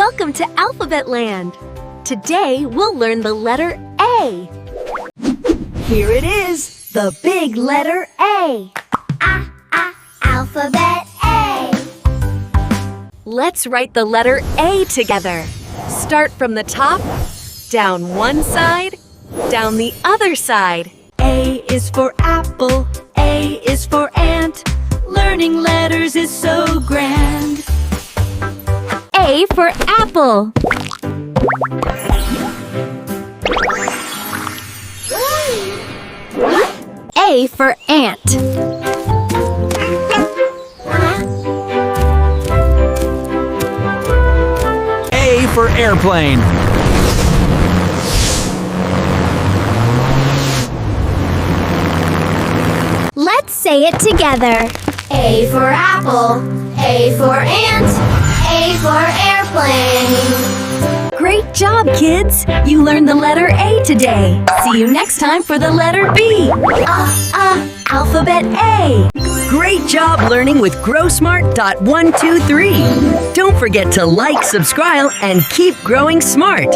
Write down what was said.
Welcome to Alphabet Land! Today, we'll learn the letter A. Here it is, the big letter A. Alphabet A. Let's write the letter A together. Start from the top, down one side, down the other side. A is for apple, A is for ant. Learning letters is so grand. A for apple. A for ant. A for airplane. Let's say it together. A for apple, A for ant, A for airplane. Great job, kids! You learned the letter A today. See you next time for the letter B. Alphabet A. Great job learning with GrowSmart.123. Don't forget to like, subscribe, and keep growing smart.